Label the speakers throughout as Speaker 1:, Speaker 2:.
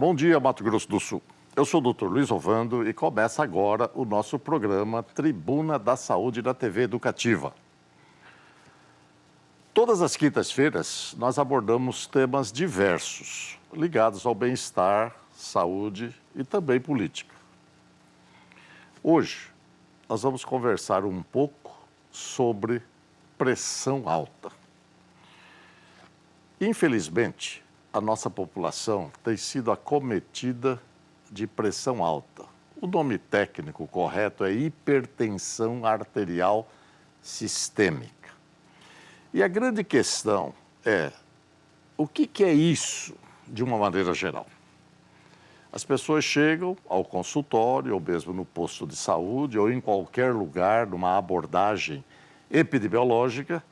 Speaker 1: Bom dia, Mato Grosso do Sul. Eu sou o Dr. Luiz Ovando e começa agora o nosso programa Tribuna da Saúde da TV Educativa. Todas as quintas-feiras nós abordamos temas diversos, ligados ao bem-estar, saúde e também política. Hoje nós vamos conversar um pouco sobre pressão alta. Infelizmente, a nossa população tem sido acometida de pressão alta. O nome técnico correto é hipertensão arterial sistêmica. E a grande questão é, o que é isso de uma maneira geral? As pessoas chegam ao consultório, ou mesmo no posto de saúde, ou em qualquer lugar, numa abordagem epidemiológica,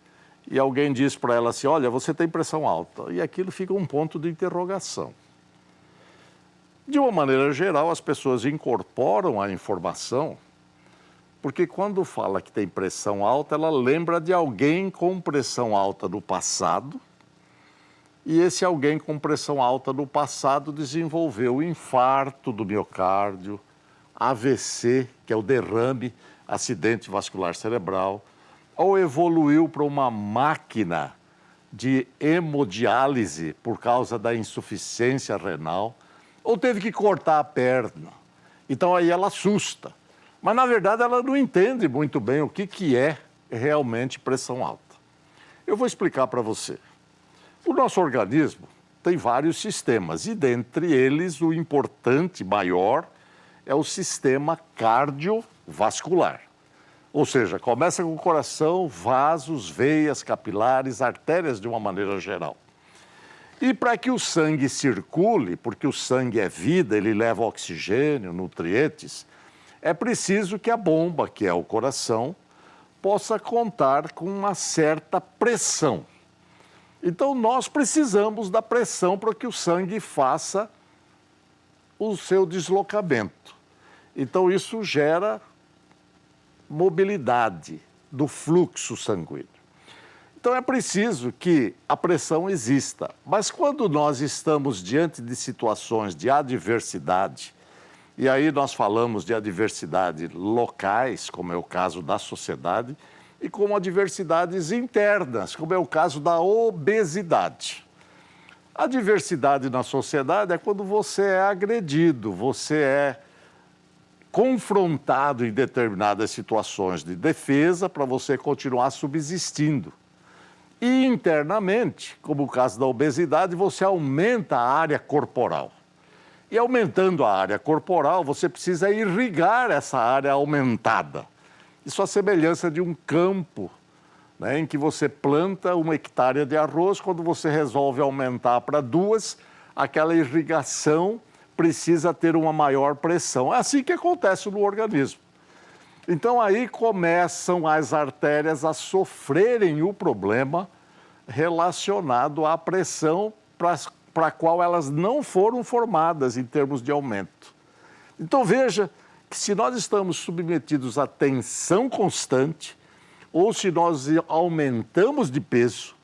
Speaker 1: e alguém diz para ela assim, olha, você tem pressão alta. E aquilo fica um ponto de interrogação. De uma maneira geral, as pessoas incorporam a informação, porque quando fala que tem pressão alta, ela lembra de alguém com pressão alta no passado, e esse alguém com pressão alta no passado desenvolveu infarto do miocárdio, AVC, que é o derrame, acidente vascular cerebral, ou evoluiu para uma máquina de hemodiálise por causa da insuficiência renal, ou teve que cortar a perna. Então aí ela assusta. Mas na verdade ela não entende muito bem o que é realmente pressão alta. Eu vou explicar para você. O nosso organismo tem vários sistemas e dentre eles o importante, maior, é o sistema cardiovascular. Ou seja, começa com o coração, vasos, veias, capilares, artérias de uma maneira geral. E para que o sangue circule, porque o sangue é vida, ele leva oxigênio, nutrientes, é preciso que a bomba, que é o coração, possa contar com uma certa pressão. Então nós precisamos da pressão para que o sangue faça o seu deslocamento. Então isso gera mobilidade do fluxo sanguíneo. Então é preciso que a pressão exista, mas quando nós estamos diante de situações de adversidade, e aí nós falamos de adversidade locais, como é o caso da sociedade, e como adversidades internas, como é o caso da obesidade. A adversidade na sociedade é quando você é agredido, você é confrontado em determinadas situações de defesa para você continuar subsistindo. E internamente, como o caso da obesidade, você aumenta a área corporal. E aumentando a área corporal, você precisa irrigar essa área aumentada. Isso é a semelhança de um campo, né, em que você planta 1 hectare de arroz, quando você resolve aumentar para 2, aquela irrigação precisa ter uma maior pressão. É assim que acontece no organismo. Então aí começam as artérias a sofrerem o problema relacionado à pressão para a qual elas não foram formadas em termos de aumento. Então veja que se nós estamos submetidos a tensão constante, ou se nós aumentamos de peso,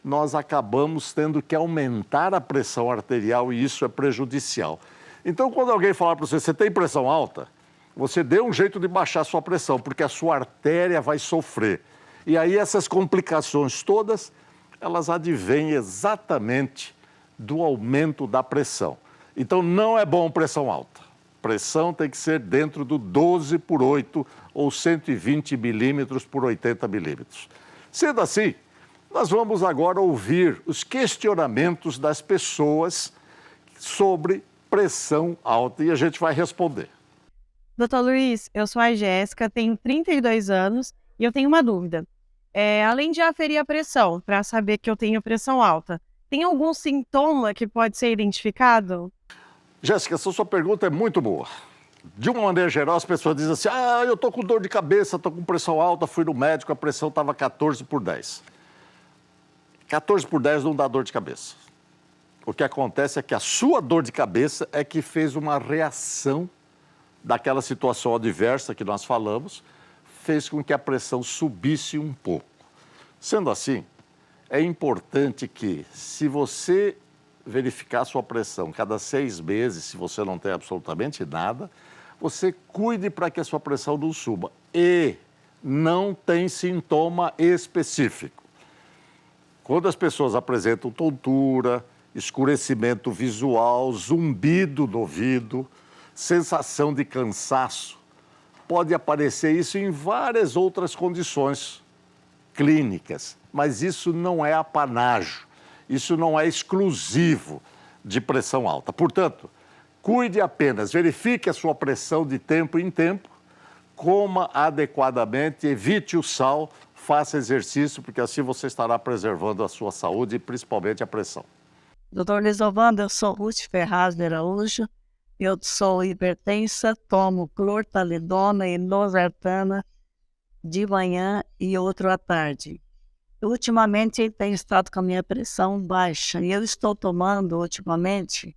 Speaker 1: nós acabamos tendo que aumentar a pressão arterial e isso é prejudicial. Então, quando alguém falar para você, você tem pressão alta, você dê um jeito de baixar a sua pressão, porque a sua artéria vai sofrer. E aí essas complicações todas, elas advêm exatamente do aumento da pressão. Então, não é bom pressão alta. Pressão tem que ser dentro do 12/8 ou 120 milímetros por 80 milímetros. Sendo assim, nós vamos agora ouvir os questionamentos das pessoas sobre pressão alta e a gente vai responder.
Speaker 2: Doutor Luiz, eu sou a Jéssica, tenho 32 anos e eu tenho uma dúvida. Além de aferir a pressão, para saber que eu tenho pressão alta, tem algum sintoma que pode ser identificado?
Speaker 1: Jéssica, essa sua pergunta é muito boa. De uma maneira geral, as pessoas dizem assim, eu estou com dor de cabeça, estou com pressão alta, fui no médico, a pressão estava 14/10. 14/10 não dá dor de cabeça. O que acontece é que a sua dor de cabeça é que fez uma reação daquela situação adversa que nós falamos, fez com que a pressão subisse um pouco. Sendo assim, é importante que, se você verificar a sua pressão cada 6 meses, se você não tem absolutamente nada, você cuide para que a sua pressão não suba. E não tem sintoma específico. Quando as pessoas apresentam tontura, escurecimento visual, zumbido no ouvido, sensação de cansaço, pode aparecer isso em várias outras condições clínicas, mas isso não é apanágio, isso não é exclusivo de pressão alta. Portanto, cuide apenas, verifique a sua pressão de tempo em tempo, coma adequadamente, evite o sal, faça exercício, porque assim você estará preservando a sua saúde e principalmente a pressão.
Speaker 3: Doutor Lisovando, eu sou Ruth Ferraz de Araújo, eu sou hipertensa, tomo clortalidona e losartana de manhã e outro à tarde. Ultimamente tenho estado com a minha pressão baixa e eu estou tomando ultimamente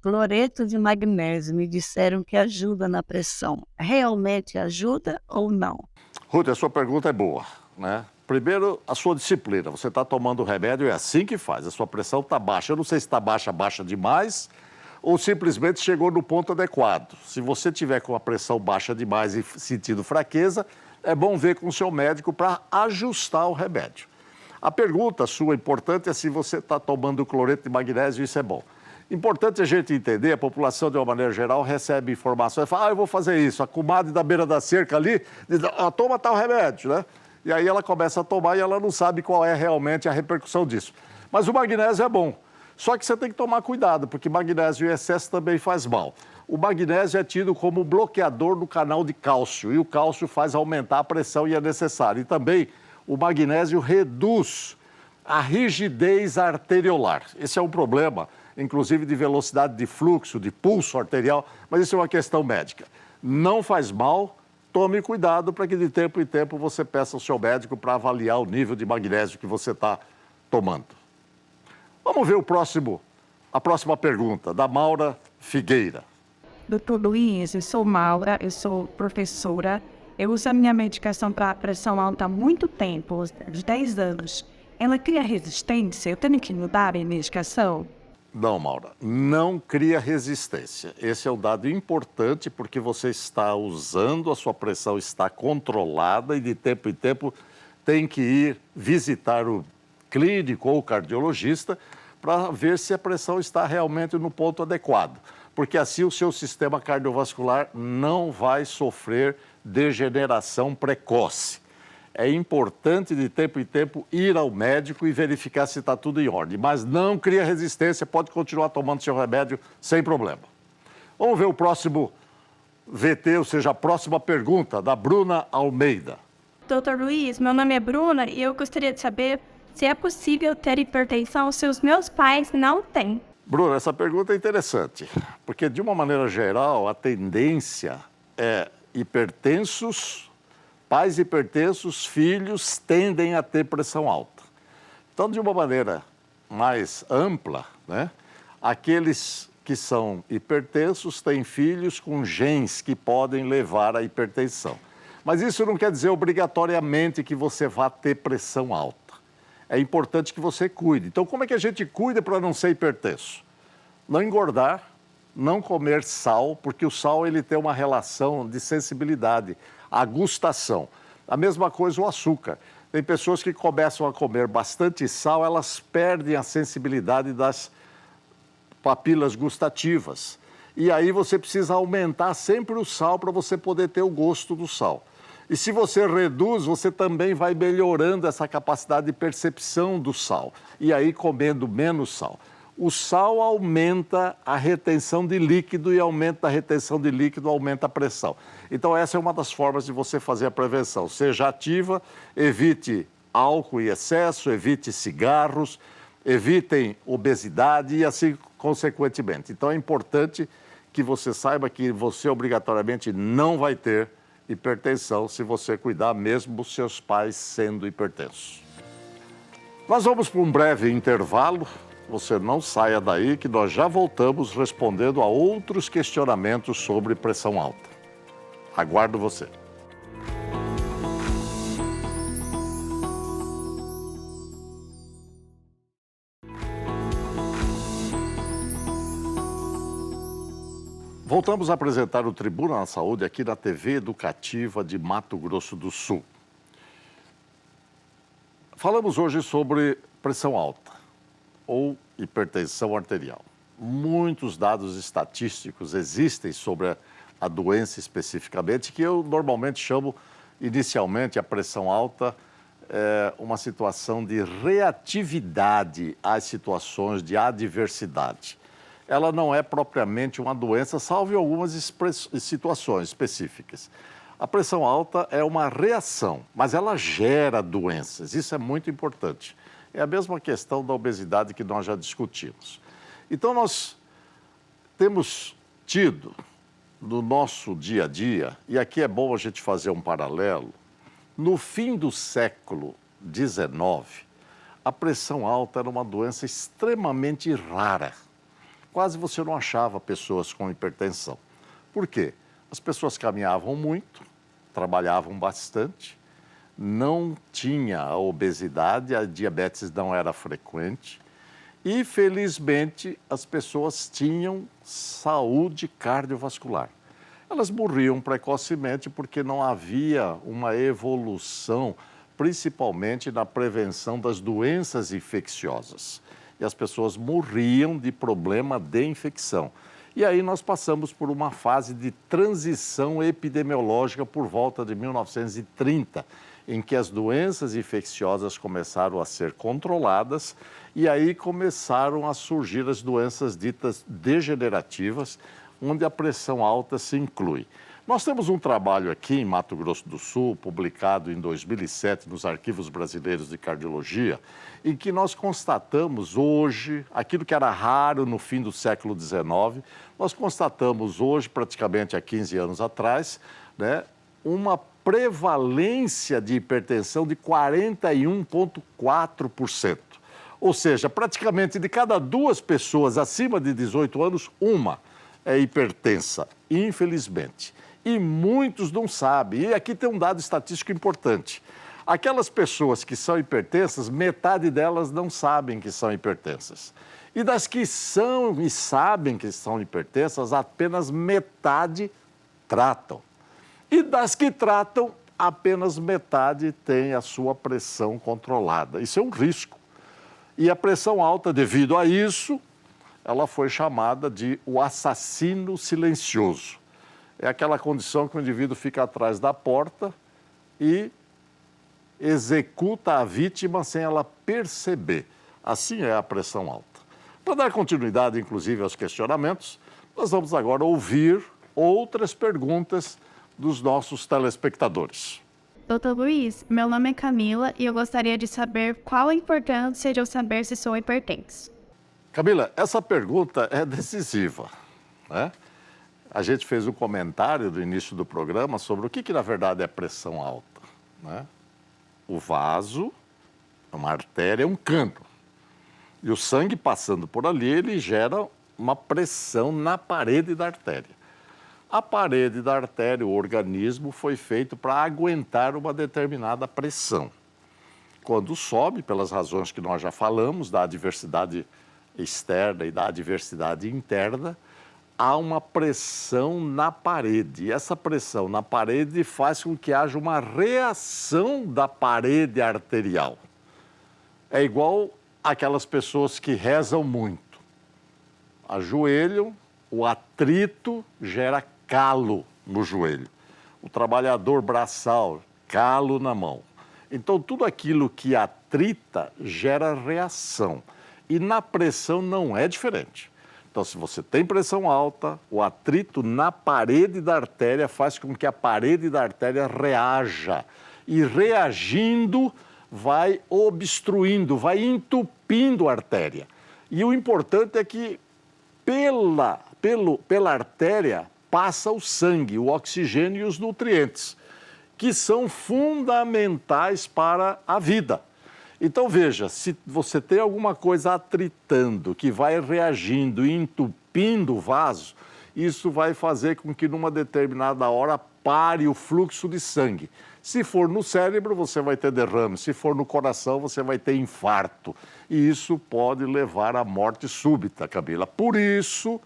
Speaker 3: cloreto de magnésio. Me disseram que ajuda na pressão. Realmente ajuda ou não?
Speaker 1: Ruth, a sua pergunta é boa, né? Primeiro, a sua disciplina. Você está tomando o remédio, é assim que faz. A sua pressão está baixa. Eu não sei se está baixa demais ou simplesmente chegou no ponto adequado. Se você tiver com a pressão baixa demais e sentindo fraqueza, é bom ver com o seu médico para ajustar o remédio. A pergunta sua importante é se você está tomando cloreto de magnésio, isso é bom. Importante a gente entender, a população de uma maneira geral recebe informações, fala, eu vou fazer isso, a comadre da beira da cerca ali, diz, toma tal remédio, né? E aí ela começa a tomar e ela não sabe qual é realmente a repercussão disso. Mas o magnésio é bom, só que você tem que tomar cuidado, porque magnésio em excesso também faz mal. O magnésio é tido como bloqueador do canal de cálcio, e o cálcio faz aumentar a pressão e é necessário. E também o magnésio reduz a rigidez arteriolar. Esse é um problema, inclusive de velocidade de fluxo, de pulso arterial, mas isso é uma questão médica. Não faz mal, tome cuidado para que de tempo em tempo você peça ao seu médico para avaliar o nível de magnésio que você está tomando. Vamos ver a próxima pergunta, da Maura Figueira.
Speaker 4: Doutor Luiz, eu sou Maura, eu sou professora. Eu uso a minha medicação para pressão alta há muito tempo, há 10 anos. Ela cria resistência? Eu tenho que mudar a minha medicação?
Speaker 1: Não, Maura, não cria resistência. Esse é um dado importante porque você está usando, a sua pressão está controlada e de tempo em tempo tem que ir visitar o clínico ou o cardiologista para ver se a pressão está realmente no ponto adequado. Porque assim o seu sistema cardiovascular não vai sofrer degeneração precoce. É importante de tempo em tempo ir ao médico e verificar se está tudo em ordem. Mas não cria resistência, pode continuar tomando seu remédio sem problema. Vamos ver o próximo VT, ou seja, a próxima pergunta, da Bruna Almeida.
Speaker 5: Doutor Luiz, meu nome é Bruna e eu gostaria de saber se é possível ter hipertensão se os meus pais não têm.
Speaker 1: Bruna, essa pergunta é interessante, porque de uma maneira geral a tendência é pais hipertensos, filhos tendem a ter pressão alta. Então, de uma maneira mais ampla, né, aqueles que são hipertensos têm filhos com genes que podem levar à hipertensão. Mas isso não quer dizer obrigatoriamente que você vá ter pressão alta. É importante que você cuide. Então, como é que a gente cuida para não ser hipertenso? Não engordar, não comer sal, porque o sal ele tem uma relação de sensibilidade, a gustação. A mesma coisa o açúcar. Tem pessoas que começam a comer bastante sal, elas perdem a sensibilidade das papilas gustativas. E aí você precisa aumentar sempre o sal para você poder ter o gosto do sal. E se você reduz, você também vai melhorando essa capacidade de percepção do sal. E aí comendo menos sal. O sal aumenta a retenção de líquido e aumenta a retenção de líquido, aumenta a pressão. Então essa é uma das formas de você fazer a prevenção. Seja ativa, evite álcool em excesso, evite cigarros, evitem obesidade e assim consequentemente. Então é importante que você saiba que você obrigatoriamente não vai ter hipertensão se você cuidar mesmo os seus pais sendo hipertensos. Nós vamos para um breve intervalo. Você não saia daí que nós já voltamos respondendo a outros questionamentos sobre pressão alta. Aguardo você. Voltamos a apresentar o Tribuna na Saúde aqui na TV Educativa de Mato Grosso do Sul. Falamos hoje sobre pressão alta ou hipertensão arterial. Muitos dados estatísticos existem sobre a doença especificamente, que eu normalmente chamo inicialmente a pressão alta uma situação de reatividade às situações de adversidade. Ela não é propriamente uma doença, salvo em algumas situações específicas. A pressão alta é uma reação, mas ela gera doenças, isso é muito importante. É a mesma questão da obesidade que nós já discutimos. Então, nós temos tido no nosso dia a dia, e aqui é bom a gente fazer um paralelo, no fim do século XIX, a pressão alta era uma doença extremamente rara. Quase você não achava pessoas com hipertensão. Por quê? As pessoas caminhavam muito, trabalhavam bastante, não tinha a obesidade, a diabetes não era frequente e, felizmente, as pessoas tinham saúde cardiovascular. Elas morriam precocemente porque não havia uma evolução, principalmente na prevenção das doenças infecciosas. E as pessoas morriam de problema de infecção. E aí nós passamos por uma fase de transição epidemiológica por volta de 1930, em que as doenças infecciosas começaram a ser controladas e aí começaram a surgir as doenças ditas degenerativas, onde a pressão alta se inclui. Nós temos um trabalho aqui em Mato Grosso do Sul, publicado em 2007 nos Arquivos Brasileiros de Cardiologia, em que nós constatamos hoje, aquilo que era raro no fim do século XIX, nós constatamos hoje, praticamente há 15 anos atrás, né, uma prevalência de hipertensão de 41,4%. Ou seja, praticamente de cada 2 pessoas acima de 18 anos, uma é hipertensa, infelizmente. E muitos não sabem. E aqui tem um dado estatístico importante. Aquelas pessoas que são hipertensas, metade delas não sabem que são hipertensas. E das que são e sabem que são hipertensas, apenas metade tratam. E das que tratam, apenas metade tem a sua pressão controlada. Isso é um risco. E a pressão alta, devido a isso, ela foi chamada de o assassino silencioso. É aquela condição que o indivíduo fica atrás da porta e executa a vítima sem ela perceber. Assim é a pressão alta. Para dar continuidade, inclusive, aos questionamentos, nós vamos agora ouvir outras perguntas dos nossos telespectadores.
Speaker 5: Doutor Luiz, meu nome é Camila e eu gostaria de saber qual a importância de eu saber se sou hipertenso.
Speaker 1: Camila, essa pergunta é decisiva, né? A gente fez um comentário no início do programa sobre o que na verdade é pressão alta, né? O vaso, uma artéria, é um cano. E o sangue passando por ali, ele gera uma pressão na parede da artéria. A parede da artéria, o organismo, foi feito para aguentar uma determinada pressão. Quando sobe, pelas razões que nós já falamos, da adversidade externa e da adversidade interna, há uma pressão na parede. E essa pressão na parede faz com que haja uma reação da parede arterial. É igual aquelas pessoas que rezam muito. Ajoelham, o atrito gera calo no joelho. O trabalhador braçal, calo na mão. Então, tudo aquilo que atrita gera reação. E na pressão não é diferente. Então, se você tem pressão alta, o atrito na parede da artéria faz com que a parede da artéria reaja. E reagindo, vai obstruindo, vai entupindo a artéria. E o importante é que pela artéria passa o sangue, o oxigênio e os nutrientes, que são fundamentais para a vida. Então, veja, se você tem alguma coisa atritando, que vai reagindo e entupindo o vaso, isso vai fazer com que, numa determinada hora, pare o fluxo de sangue. Se for no cérebro, você vai ter derrame. Se for no coração, você vai ter infarto. E isso pode levar à morte súbita, Camila. Por isso,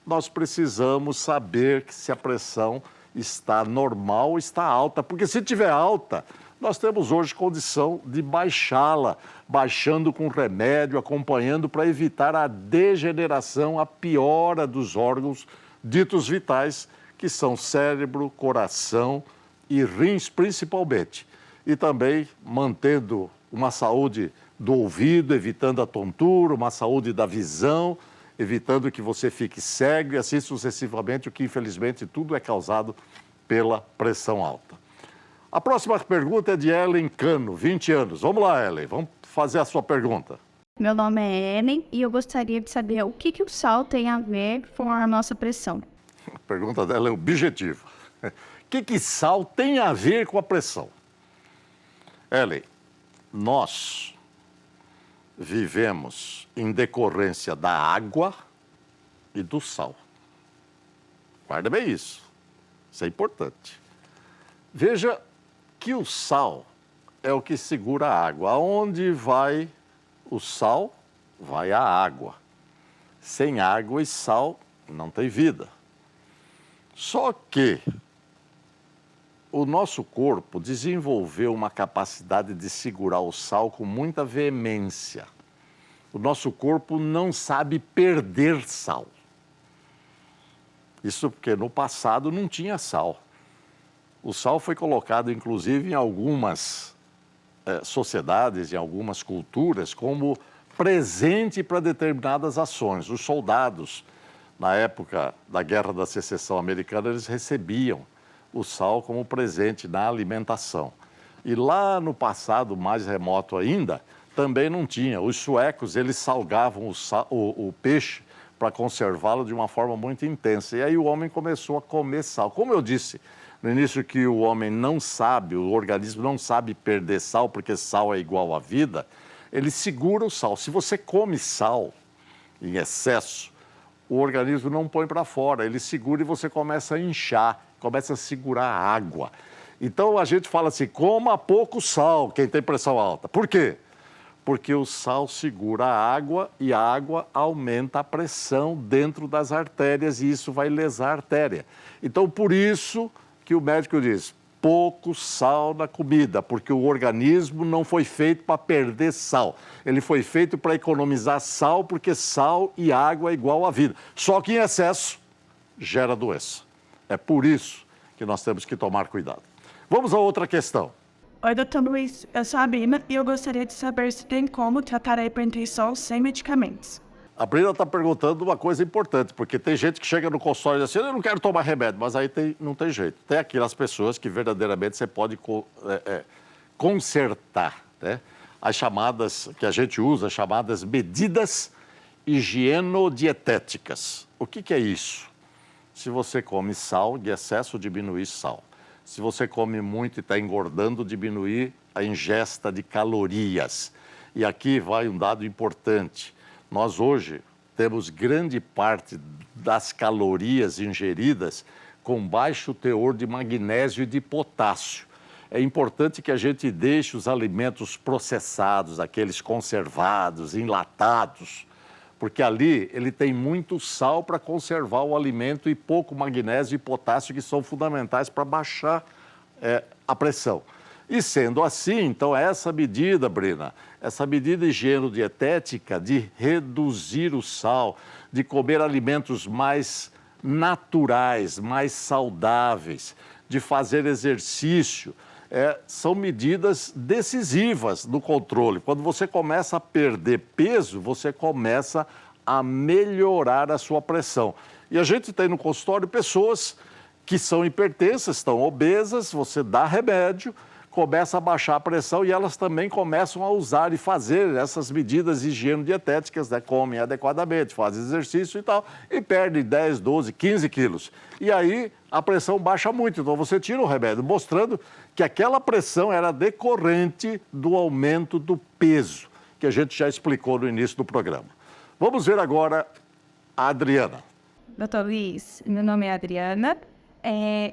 Speaker 1: nós precisamos saber se a pressão está normal ou está alta, porque se estiver alta, nós temos hoje condição de baixá-la, baixando com remédio, acompanhando para evitar a degeneração, a piora dos órgãos ditos vitais, que são cérebro, coração e rins principalmente. E também mantendo uma saúde do ouvido, evitando a tontura, uma saúde da visão, evitando que você fique cego e assim sucessivamente, o que infelizmente tudo é causado pela pressão alta. A próxima pergunta é de Ellen Cano, 20 anos. Vamos lá, Ellen, vamos fazer a sua pergunta.
Speaker 5: Meu nome é Ellen e eu gostaria de saber o que o sal tem a ver com a nossa pressão.
Speaker 1: A pergunta dela é objetiva. O que sal tem a ver com a pressão? Ellen, nós vivemos em decorrência da água e do sal. Guarda bem isso. Isso é importante. Veja que o sal é o que segura a água. Aonde vai o sal, vai a água. Sem água e sal, não tem vida. Só que o nosso corpo desenvolveu uma capacidade de segurar o sal com muita veemência. O nosso corpo não sabe perder sal. Isso porque no passado não tinha sal. O sal foi colocado, inclusive, em algumas sociedades, em algumas culturas, como presente para determinadas ações. Os soldados, na época da Guerra da Secessão Americana, eles recebiam o sal como presente na alimentação. E lá no passado, mais remoto ainda, também não tinha. Os suecos, eles salgavam o peixe para conservá-lo de uma forma muito intensa. E aí o homem começou a comer sal. Como eu disse no início que o homem não sabe, o organismo não sabe perder sal, porque sal é igual à vida, ele segura o sal. Se você come sal em excesso, o organismo não põe para fora, ele segura e você começa a inchar, começa a segurar a água. Então a gente fala assim, coma pouco sal, quem tem pressão alta. Por quê? Porque o sal segura a água e a água aumenta a pressão dentro das artérias e isso vai lesar a artéria. Então por isso que o médico diz, pouco sal na comida, porque o organismo não foi feito para perder sal. Ele foi feito para economizar sal, porque sal e água é igual à vida. Só que em excesso gera doença. É por isso que nós temos que tomar cuidado. Vamos a outra questão.
Speaker 4: Oi, doutor Luiz, eu sou a Brina e eu gostaria de saber se tem como tratar a hipertensão sem medicamentos.
Speaker 1: A Brina está perguntando uma coisa importante, porque tem gente que chega no consultório e diz assim, eu não quero tomar remédio, mas aí não tem jeito. Tem aquelas pessoas que verdadeiramente você pode consertar, né? As chamadas, que a gente usa, chamadas medidas higienodietéticas. O que é isso? Se você come sal, de excesso, diminuir sal. Se você come muito e está engordando, diminuir a ingesta de calorias. E aqui vai um dado importante. Nós hoje temos grande parte das calorias ingeridas com baixo teor de magnésio e de potássio. É importante que a gente deixe os alimentos processados, aqueles conservados, enlatados, porque ali ele tem muito sal para conservar o alimento e pouco magnésio e potássio, que são fundamentais para baixar a pressão. E sendo assim, então essa medida, Brina, essa medida higienodietética de reduzir o sal, de comer alimentos mais naturais, mais saudáveis, de fazer exercício, são medidas decisivas no controle. Quando você começa a perder peso, você começa a melhorar a sua pressão. E a gente tem no consultório pessoas que são hipertensas, estão obesas, você dá remédio, começa a baixar a pressão e elas também começam a usar e fazer essas medidas higienodietéticas, né? Comem adequadamente, fazem exercício e tal, e perdem 10, 12, 15 quilos. E aí a pressão baixa muito, então você tira o remédio, mostrando que aquela pressão era decorrente do aumento do peso, que a gente já explicou no início do programa. Vamos ver agora a Adriana.
Speaker 6: Doutor Luiz, meu nome é Adriana.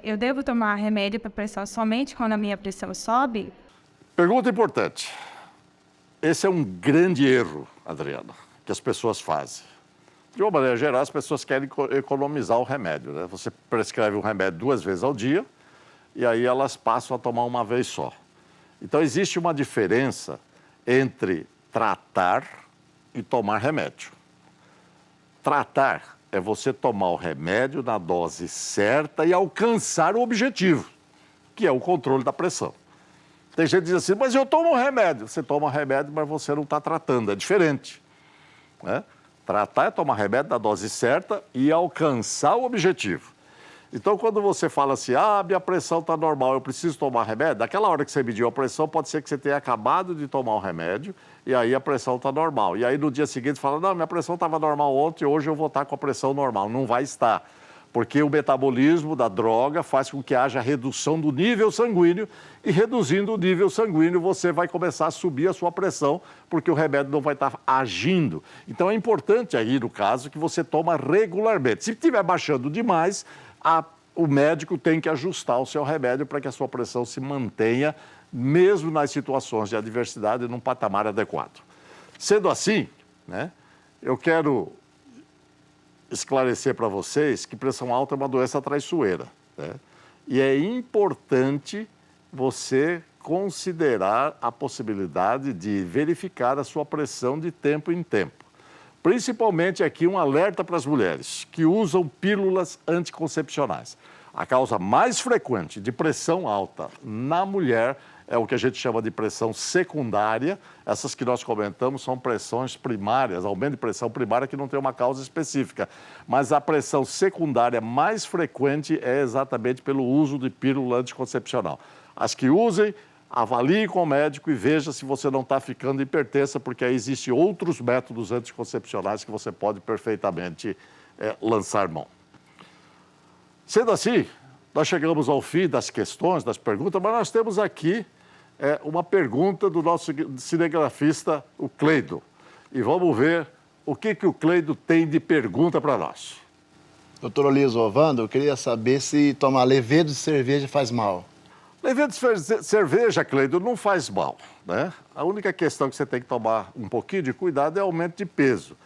Speaker 6: Eu devo tomar remédio para pressão somente quando a minha pressão sobe?
Speaker 1: Pergunta importante. Esse é um grande erro, Adriana, que as pessoas fazem. De uma maneira geral, as pessoas querem economizar o remédio, né? Você prescreve um remédio 2 vezes ao dia e aí elas passam a tomar uma vez só. Então, existe uma diferença entre tratar e tomar remédio. Tratar é você tomar o remédio na dose certa e alcançar o objetivo, que é o controle da pressão. Tem gente que diz assim, mas eu tomo remédio. Você toma remédio, mas você não está tratando, é diferente, né? Tratar é tomar remédio na dose certa e alcançar o objetivo. Então, quando você fala assim, minha pressão está normal, eu preciso tomar remédio, naquela hora que você mediu a pressão, pode ser que você tenha acabado de tomar o remédio e aí a pressão está normal. E aí, no dia seguinte, fala, não, minha pressão estava normal ontem, hoje eu vou estar com a pressão normal. Não vai estar, porque o metabolismo da droga faz com que haja redução do nível sanguíneo e, reduzindo o nível sanguíneo, você vai começar a subir a sua pressão, porque o remédio não vai estar agindo. Então, é importante aí, no caso, que você toma regularmente. Se estiver baixando demais, o médico tem que ajustar o seu remédio para que a sua pressão se mantenha, mesmo nas situações de adversidade, num patamar adequado. Sendo assim, né, eu quero esclarecer para vocês que pressão alta é uma doença traiçoeira, né? E é importante você considerar a possibilidade de verificar a sua pressão de tempo em tempo. Principalmente aqui um alerta para as mulheres que usam pílulas anticoncepcionais. A causa mais frequente de pressão alta na mulher é o que a gente chama de pressão secundária. Essas que nós comentamos são pressões primárias, aumento de pressão primária que não tem uma causa específica. Mas a pressão secundária mais frequente é exatamente pelo uso de pílula anticoncepcional. As que usem, avalie com o médico e veja se você não está ficando hipertensa, porque aí existem outros métodos anticoncepcionais que você pode perfeitamente lançar mão. Sendo assim, nós chegamos ao fim das questões, das perguntas, mas nós temos aqui uma pergunta do nosso cinegrafista, o Cleido. E vamos ver o que o Cleido tem de pergunta para nós.
Speaker 7: Doutor Oliso Ovando, eu queria saber se tomar levedo de cerveja faz mal.
Speaker 1: Levedo de cerveja, Cleido, não faz mal, né? A única questão que você tem que tomar um pouquinho de cuidado é o aumento de peso.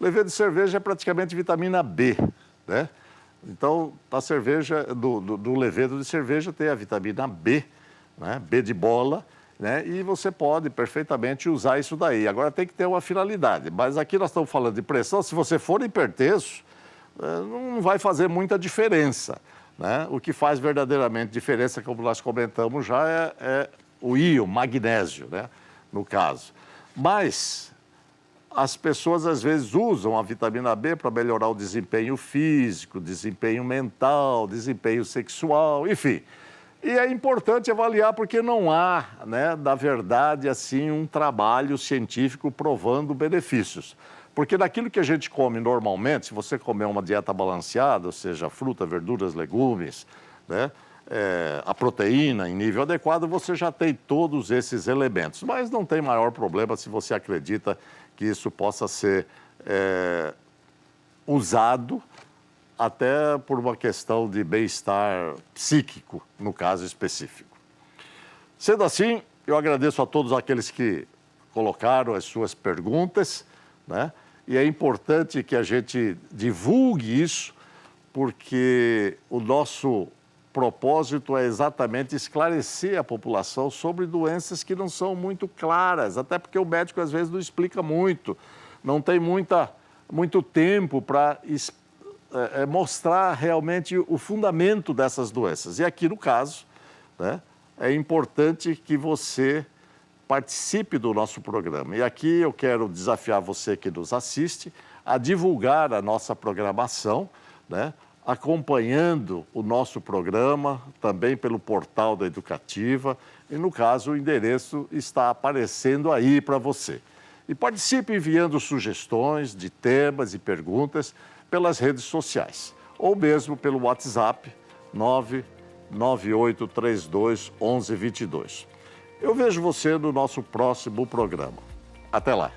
Speaker 1: Levedo de cerveja é praticamente vitamina B, né? Então, a cerveja, do levedo de cerveja tem a vitamina B, né? B de bola, né? E você pode perfeitamente usar isso daí. Agora tem que ter uma finalidade. Mas aqui nós estamos falando de pressão. Se você for hipertenso, não vai fazer muita diferença, né? O que faz verdadeiramente diferença, como nós comentamos já, é o íon, magnésio, né? No caso. Mas as pessoas às vezes usam a vitamina B para melhorar o desempenho físico, desempenho mental, desempenho sexual, enfim. E é importante avaliar porque não há, né, na verdade, assim, um trabalho científico provando benefícios. Porque daquilo que a gente come normalmente, se você comer uma dieta balanceada, ou seja, fruta, verduras, legumes, né, a proteína em nível adequado, você já tem todos esses elementos. Mas não tem maior problema se você acredita que isso possa ser usado até por uma questão de bem-estar psíquico, no caso específico. Sendo assim, eu agradeço a todos aqueles que colocaram as suas perguntas, né? E é importante que a gente divulgue isso, porque o nosso propósito é exatamente esclarecer a população sobre doenças que não são muito claras, até porque o médico às vezes não explica muito, não tem muito tempo para mostrar realmente o fundamento dessas doenças. E aqui no caso, né, é importante que você participe do nosso programa. E aqui eu quero desafiar você que nos assiste a divulgar a nossa programação, né, acompanhando o nosso programa, também pelo portal da Educativa, e no caso o endereço está aparecendo aí para você. E participe enviando sugestões de temas e perguntas pelas redes sociais, ou mesmo pelo WhatsApp 998321122. Eu vejo você no nosso próximo programa. Até lá!